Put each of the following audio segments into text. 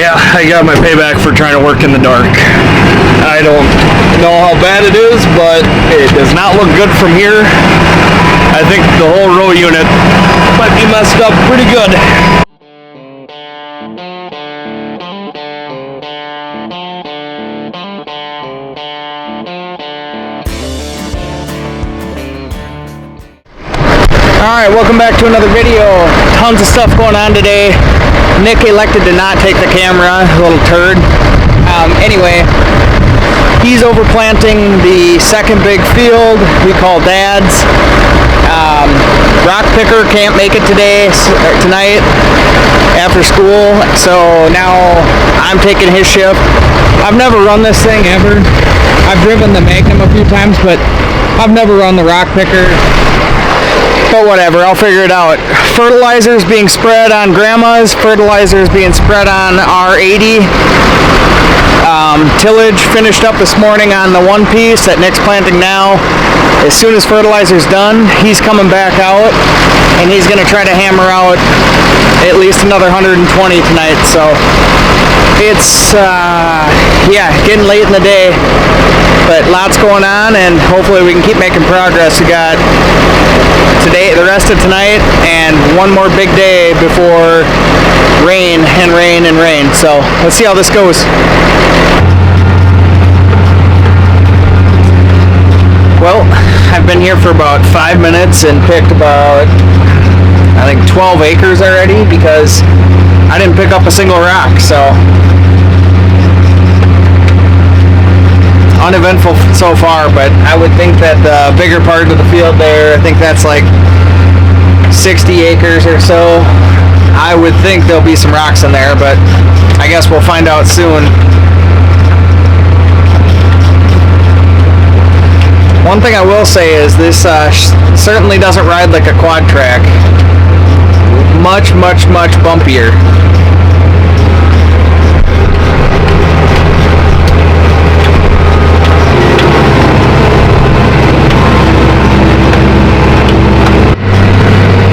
Yeah, I got my payback for trying to work in the dark. I don't know how bad it is, but it does not look good from here. I think the whole row unit might be messed up pretty good. Alright, welcome back to another video. Tons of stuff going on today. Nick elected to not take the camera, little turd. Anyway, he's overplanting the second big field we call Dad's. Rock picker can't make it tonight after school, so now I'm taking his shift. I've never run this thing ever. I've driven the Magnum a few times, but I've never run the rock picker. But whatever, I'll figure it out. Fertilizer's being spread on Grandma's. Fertilizer's being spread on R80. Tillage finished up this morning on the one piece that Nick's planting now. As soon as fertilizer's done, he's coming back out, and he's going to try to hammer out at least another 120 tonight. So it's, yeah, getting late in the day, but lots going on, and hopefully we can keep making progress. We got today, the rest of tonight, and one more big day before rain and rain and rain. So let's see how this goes. Well, I've been here for about 5 minutes and picked about, I think, 12 acres already because I didn't pick up a single rock. So uneventful so far, but I would think that the bigger part of the field there, I think that's like 60 acres or so. I would think there'll be some rocks in there, but I guess we'll find out soon. One thing I will say is this certainly doesn't ride like a quad track. Much, much, much bumpier.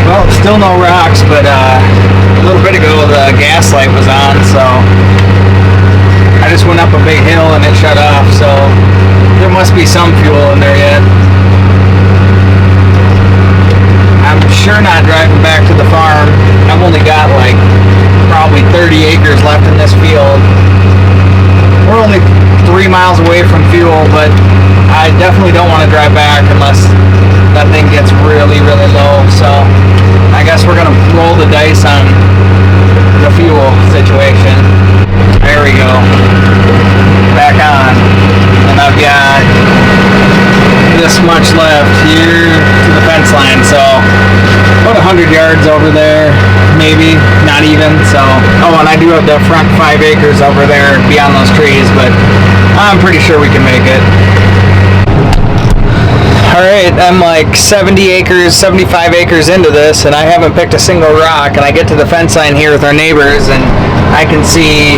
Well, still no rocks, but a little bit ago the gas light was on, so I just went up a big hill and it shut off, so there must be some fuel in there yet. I'm sure not driving back to the farm. I've only got like probably 30 acres left in this field. We're only 3 miles away from fuel, but I definitely don't want to drive back unless that thing gets really, really low. So I guess we're gonna roll the dice on the fuel situation. There we go. Back on. And I've got this much left here to the fence line, so about 100 yards over there, maybe, not even. So, oh, and I do have the front 5 acres over there beyond those trees, but I'm pretty sure we can make it. Alright, I'm like 70 acres, 75 acres into this, and I haven't picked a single rock, and I get to the fence line here with our neighbors, and I can see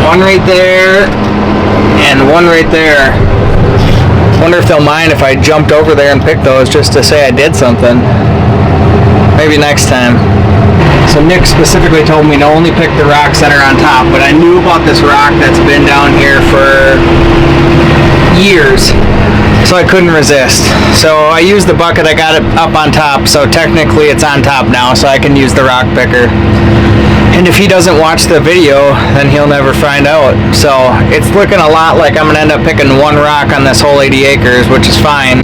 one right there, and one right there. Wonder if they'll mind if I jumped over there and picked those just to say I did something. Maybe next time. So Nick specifically told me to only pick the rocks that are on top, but I knew about this rock that's been down here for years, so I couldn't resist. So I used the bucket, I got it up on top, so technically it's on top now, so I can use the rock picker. And if he doesn't watch the video, then he'll never find out. So it's looking a lot like I'm gonna end up picking one rock on this whole 80 acres, which is fine.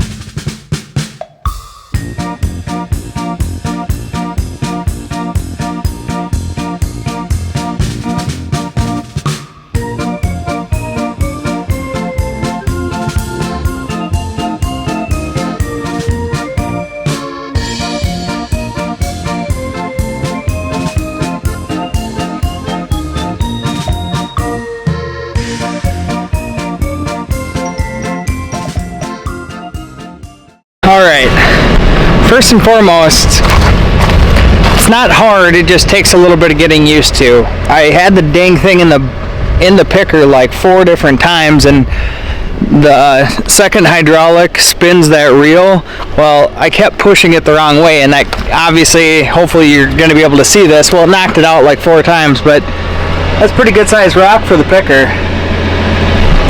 Alright, first and foremost, it's not hard, it just takes a little bit of getting used to. I had the dang thing in the picker like 4 different times, and the second hydraulic spins that reel. Well, I kept pushing it the wrong way, and that obviously, hopefully you're going to be able to see this. Well, it knocked it out like 4 times, but That's pretty good sized rock for the picker.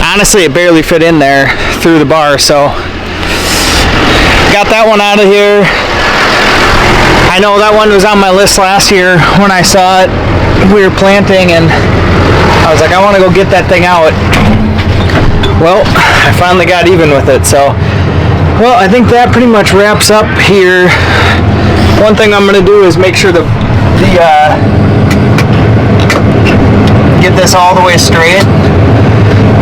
Honestly, it barely fit in there through the bar, so got that one out of here. I know that one was on my list last year when I saw it. We were planting and I was like, I want to go get that thing out. Well, I finally got even with it, so well, I think that pretty much wraps up here. One thing I'm going to do is make sure get this all the way straight,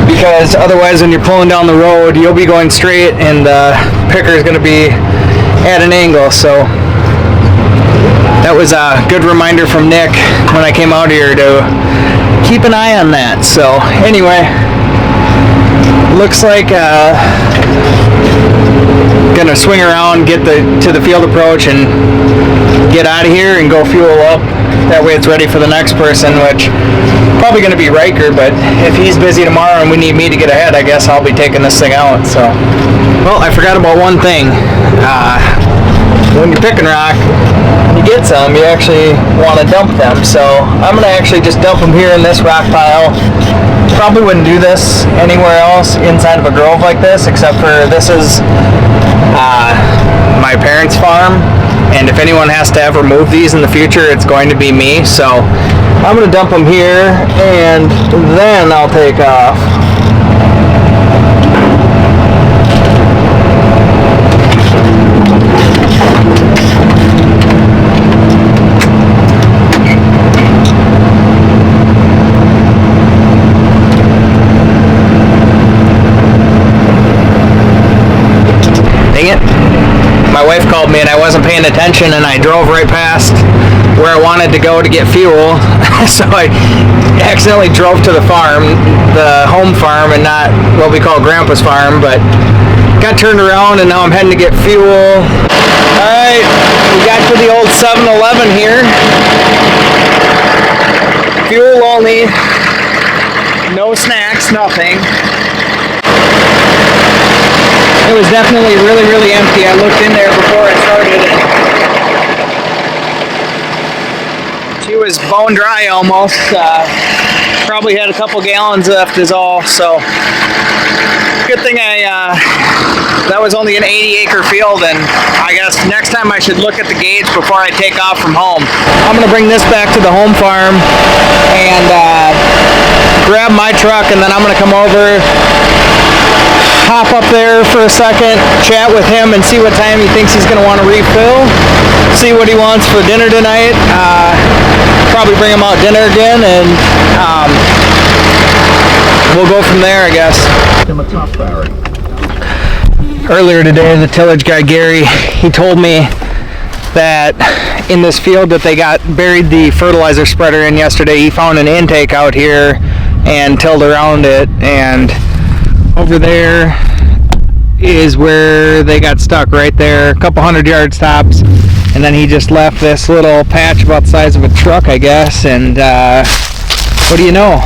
because otherwise when you're pulling down the road you'll be going straight and the picker is going to be at an angle. So that was a good reminder from Nick when I came out here to keep an eye on that. So anyway, looks like gonna swing around, get to the field approach and get out of here and go fuel up. That way it's ready for the next person, which probably going to be Riker, but if he's busy tomorrow and we need me to get ahead, I guess I'll be taking this thing out. So, well, I forgot about one thing. When you're picking rock, you get some, you actually want to dump them. So I'm going to actually just dump them here in this rock pile. Probably wouldn't do this anywhere else inside of a grove like this, except for this is my parents' farm. And if anyone has to ever move these in the future, it's going to be me. So I'm going to dump them here and then I'll take off. Dang it. My wife called me and I wasn't paying attention and I drove right past where I wanted to go to get fuel. So I accidentally drove to the farm, the home farm, and not what we call Grandpa's farm, but got turned around and now I'm heading to get fuel. Alright, we got to the old 7-Eleven here. Fuel only, no snacks, nothing. It was definitely really, really empty. I looked in there before I started and she was bone dry almost. Probably had a couple gallons left is all. So good thing that was only an 80-acre field, and I guess next time I should look at the gauge before I take off from home. I'm gonna bring this back to the home farm and grab my truck, and then I'm gonna come over, hop up there for a second, chat with him and see what time he thinks he's going to want to refill, see what he wants for dinner tonight. Probably bring him out dinner again, and we'll go from there, I guess. Earlier today, the tillage guy, Gary, he told me that in this field that they got buried the fertilizer spreader in yesterday, he found an intake out here and tilled around it, and over there is where they got stuck, right there, a couple 100 yards tops, and then he just left this little patch about the size of a truck, I guess, and what do you know?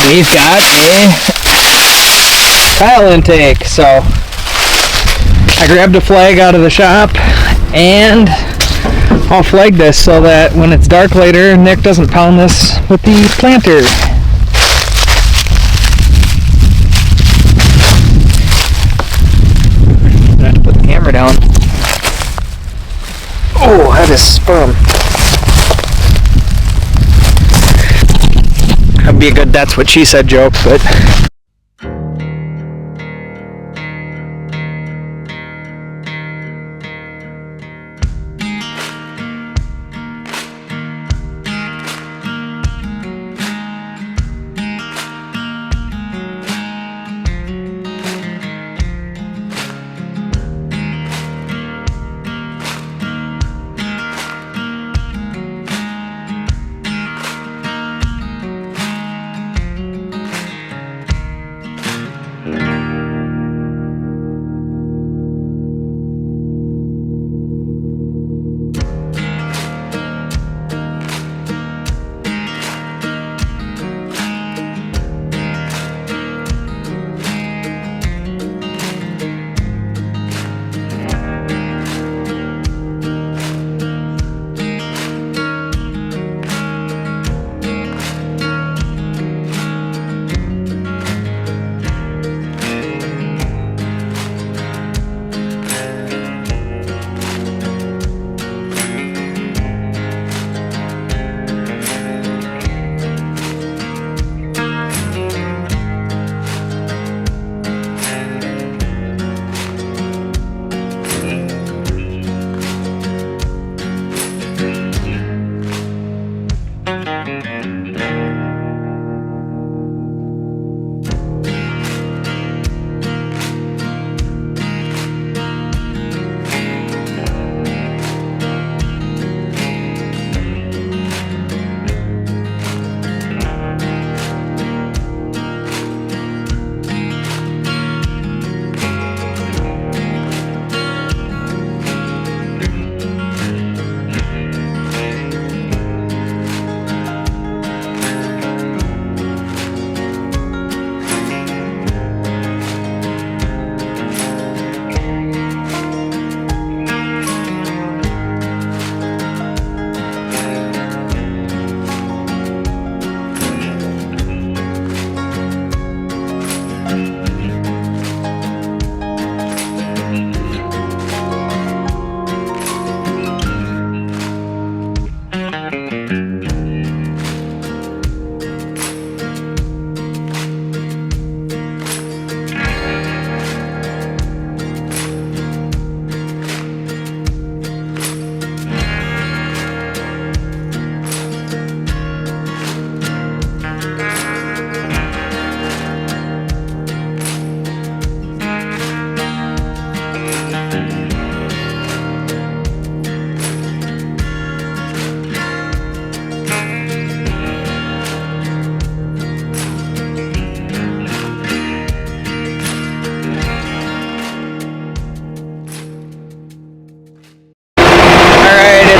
We've got a tile intake. So I grabbed a flag out of the shop and I'll flag this so that when it's dark later, Nick doesn't pound this with the planter. I have to put the camera down. Oh, that is firm. That'd be a good "that's what she said" joke, but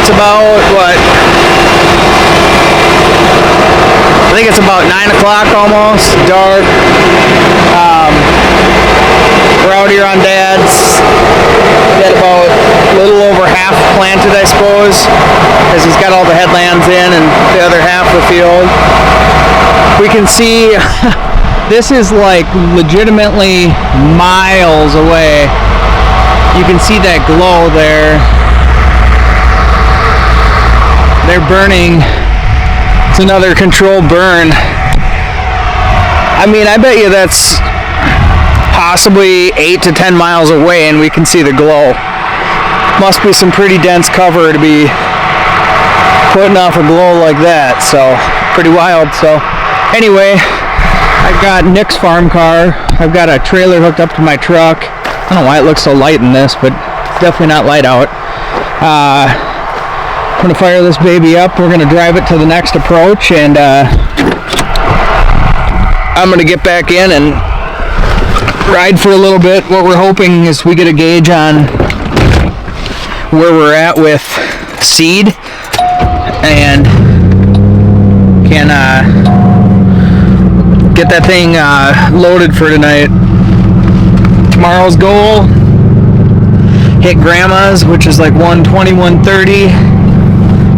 It's about, what? I think it's about 9 o'clock almost, dark. We're out here on Dad's. Got about a little over half planted, I suppose, because he's got all the headlands in and the other half of the field. We can see this is like legitimately miles away. You can see that glow there. They're burning. It's another controlled burn. I mean, I bet you that's possibly 8 to 10 miles away and we can see the glow. Must be some pretty dense cover to be putting off a glow like that, so pretty wild. So anyway, I've got Nick's farm car. I've got a trailer hooked up to my truck. I don't know why it looks so light in this, but it's definitely not light out. I'm gonna fire this baby up. We're gonna drive it to the next approach, and I'm gonna get back in and ride for a little bit. What we're hoping is we get a gauge on where we're at with seed and can get that thing loaded for tonight. Tomorrow's goal, hit Grandma's, which is like 120, 130,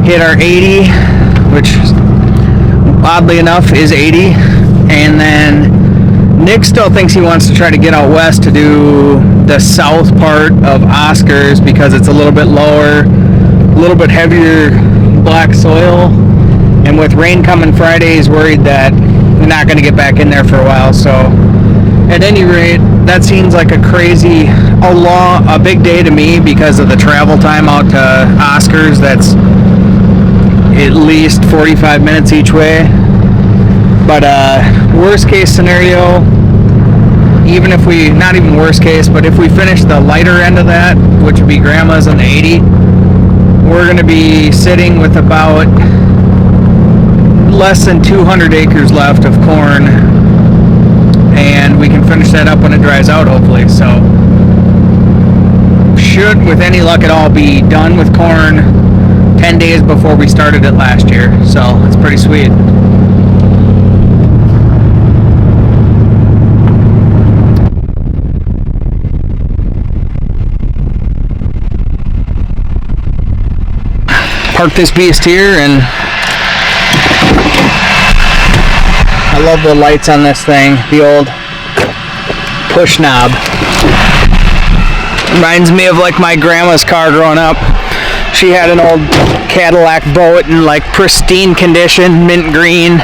hit our 80, which oddly enough is 80, and then Nick still thinks he wants to try to get out west to do the south part of Oscar's because it's a little bit lower, a little bit heavier black soil, and with rain coming Friday, he's worried that they're not going to get back in there for a while. So at any rate, that seems like a big day to me because of the travel time out to Oscar's. That's at least 45 minutes each way. But worst case scenario, even if we, not even worst case, but if we finish the lighter end of that, which would be Grandma's on the 80, we're going to be sitting with about less than 200 acres left of corn, and we can finish that up when it dries out, hopefully. So should, with any luck at all, be done with corn 10 days before we started it last year. So it's pretty sweet. Park this beast here, and I love the lights on this thing, the old push knob. Reminds me of like my grandma's car growing up. She had an old Cadillac Boat in like pristine condition, mint green,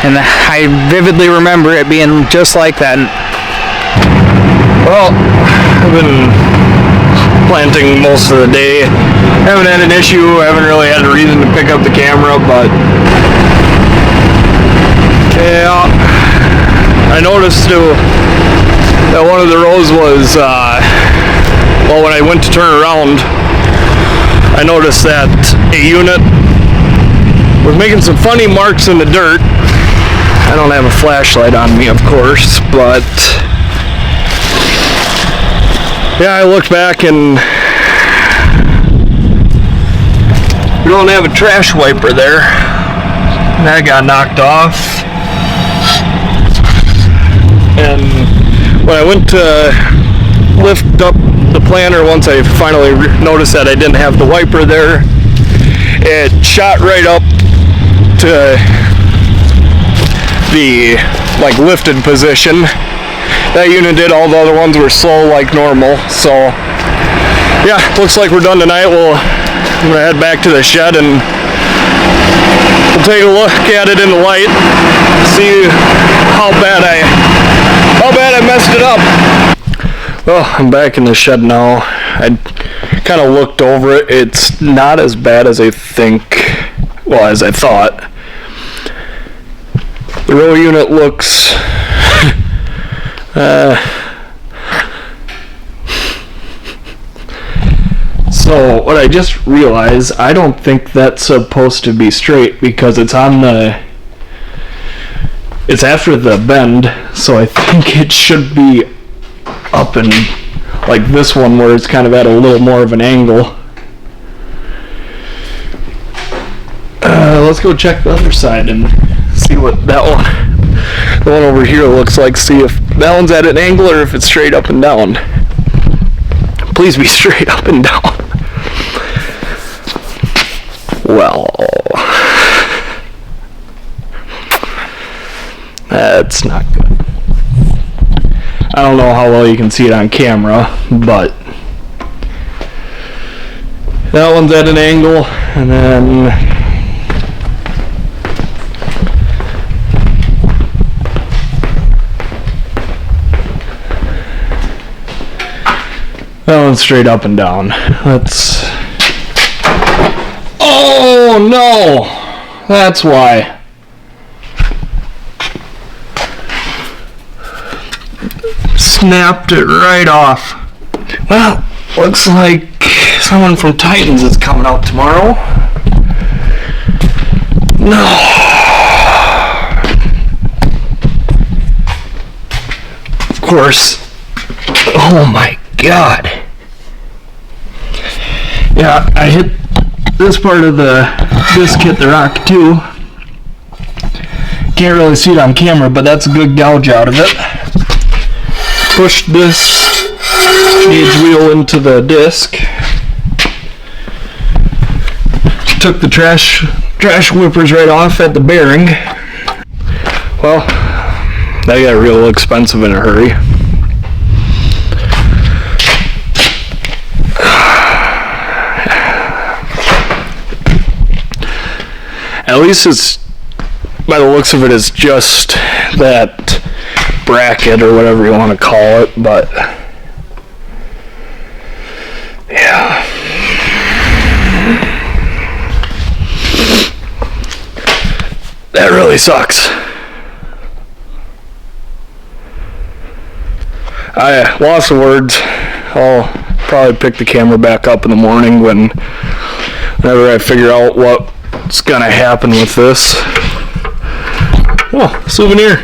and I vividly remember it being just like that. Well, I've been planting most of the day. Haven't had an issue, haven't really had a reason to pick up the camera, but yeah, I noticed too that one of the rows was, well, when I went to turn around, I noticed that a unit was making some funny marks in the dirt. I don't have a flashlight on me, of course, but yeah, I looked back and we don't have a trash wiper there. That got knocked off. And when I went to lift up the planter, once I finally noticed that I didn't have the wiper there, it shot right up to the like lifted position. That unit did. All the other ones were slow like normal. So yeah, looks like we're done tonight. I'm gonna head back to the shed and we'll take a look at it in the light, see how bad I messed it up. Well, I'm back in the shed now. I kind of looked over it. It's not as bad as I thought. The row unit looks so what I just realized, I don't think that's supposed to be straight because it's after the bend, so I think it should be up and like this one where it's kind of at a little more of an angle. Let's go check the other side and see what that one, the one over here looks like. See if that one's at an angle or if it's straight up and down. Please be straight up and down. Well, that's not good. I don't know how well you can see it on camera, but that one's at an angle, and then that one's straight up and down. Let's. Oh no! That's why. Snapped it right off. Well, looks like someone from Titans is coming out tomorrow. No. Of course. Oh my God. Yeah, I hit this part of the disc, hit the rock too. Can't really see it on camera, but that's a good gouge out of it. Pushed this gauge wheel into the disc. Took the trash whippers right off at the bearing. Well, that got real expensive in a hurry. At least it's, by the looks of it, it's just that bracket or whatever you want to call it, but yeah. That really sucks. I lost the words. I'll probably pick the camera back up in the morning whenever I figure out what's gonna happen with this. Oh, souvenir.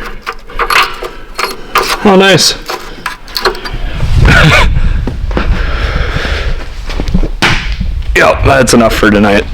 Oh, nice. Yep, that's enough for tonight.